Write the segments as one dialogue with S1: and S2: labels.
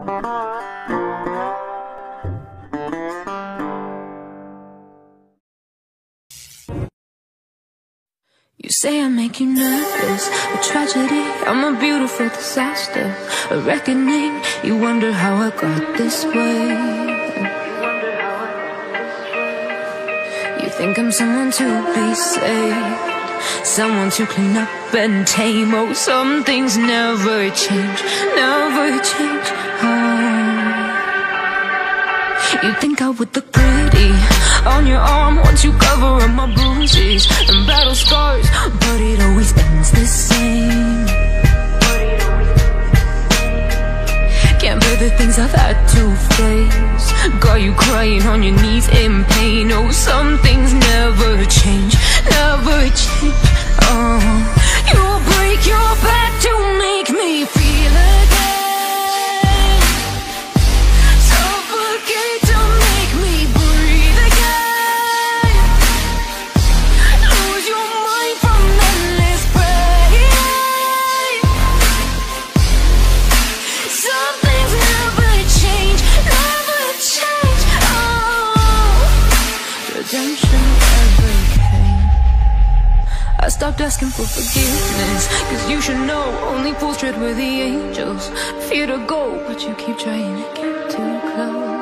S1: You say I make you nervous, a tragedy, I'm a beautiful disaster, a reckoning, you wonder how I got this way. You think I'm someone to be saved, someone to clean up and tame. Oh, some things never change, never change. You think I would look pretty on your arm once you cover up my bruises and battle scars, but it always ends the same. Can't bear the things I've had to face, got you crying on your knees in pain. Oh, some things never change, never change. You'll break your back to make me feel again. I stopped asking for forgiveness, cause you should know only fools tread where the angels fear to go, but you keep trying to get too close.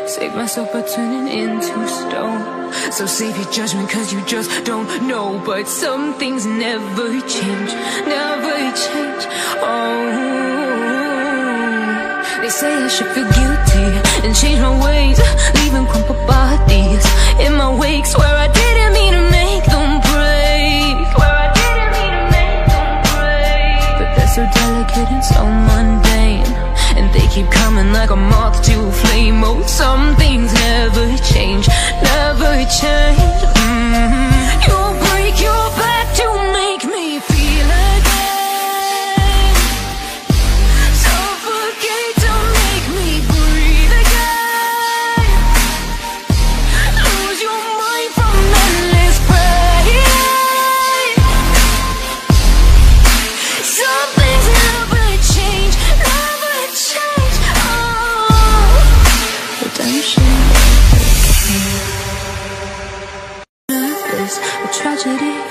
S1: Save myself by turning into stone, so save your judgment cause you just don't know. But some things never change, never change. They say I should feel guilty and change my ways, leaving crumpled bodies in my wake. Swear I didn't mean to make them break, swear I didn't mean to make them break. But they're so delicate and so mundane, and they keep coming like a moth to a flame. Oh, some things never change, never change. You'll break your back to make me feel again.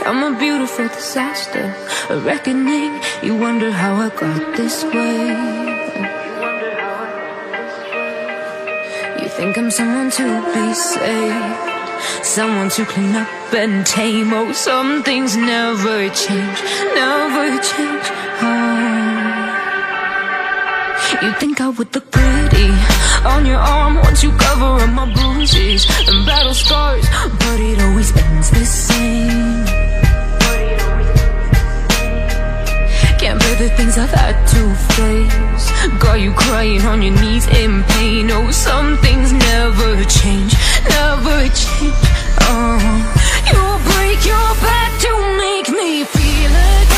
S1: I'm a beautiful disaster, a reckoning, you wonder how I got this way. You think I'm someone to be saved, someone to clean up and tame. Oh, some things never change, never change. You think I would look pretty on your arm once you cover up my bruises and battle scars, but it always ends the same. Can't bear the things I've had to face, got you crying on your knees in pain. Oh, some things never change, never change. You'll break your back to make me feel again.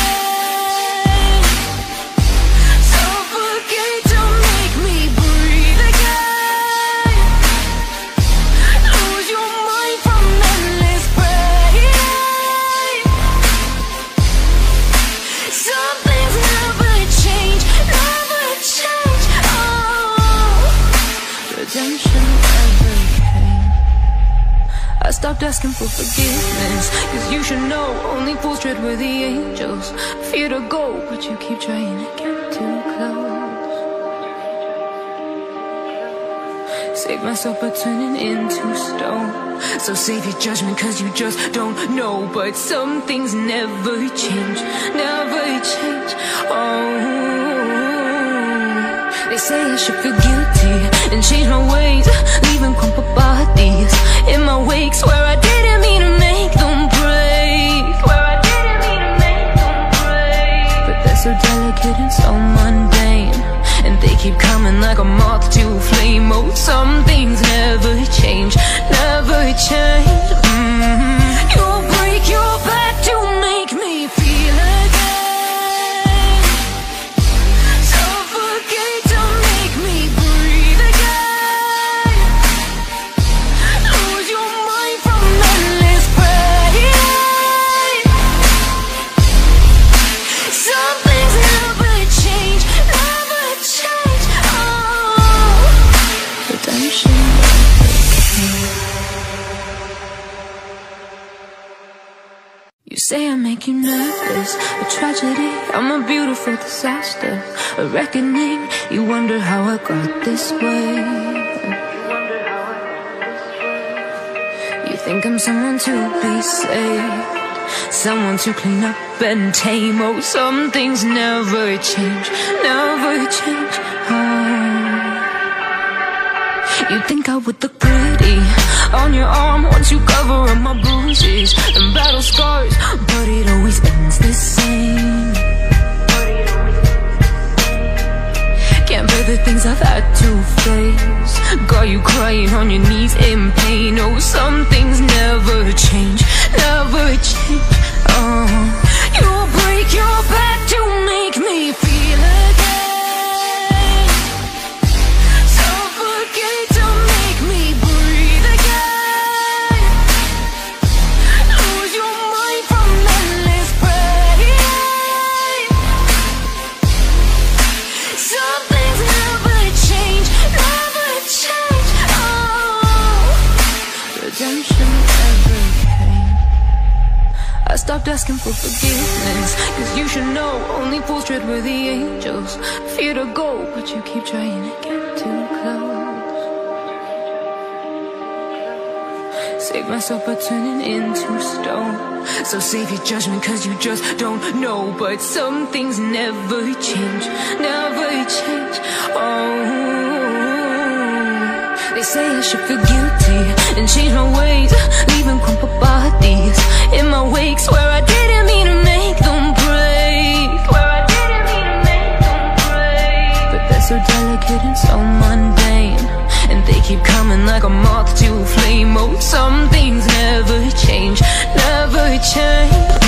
S1: I stopped asking for forgiveness, cause you should know only fools tread where the angels fear to go, but you keep trying to get too close. Save myself by turning into stone, so save your judgment cause you just don't know. But some things never change, never change. They say I should feel guilty and change my ways, leaving crumpled bodies in my wake. Swear I didn't mean to make them break, swear I didn't mean to make them break. But they're so delicate and so mundane, and they keep coming like a moth to a flame. Oh, some things never change, never change. You'll break your back to make me feel again. Some things never change. say I make you nervous, a tragedy, I'm a beautiful disaster, a reckoning, you wonder how I got this way. You think I'm someone to be saved, someone to clean up and tame. Oh, some things never change, never change. You think I would look pretty on your arm once you cover up my bruises and battle scars, but it always ends the same. Can't bear the things I've had to face, got you crying on your knees in pain. Oh, some things never change, never change. You break your back to make me feel again, suffocate to make me breathe again, lose your mind from endless pain. Some things never change, never change. Redemption never came. I stopped asking for forgiveness, cause you should know only fools tread where the angels fear to go, but you keep trying to get too close. Save myself by turning into stone, so save your judgment cause you just don't know. But some things never change, never change. They say I should feel guilty and change my ways, leaving crumpled bodies in my wake. Swear I didn't mean to make them break, swear I didn't mean to make them break. But they're so delicate and so mundane, and they keep coming like a moth to a flame. Oh, some things never change, never change.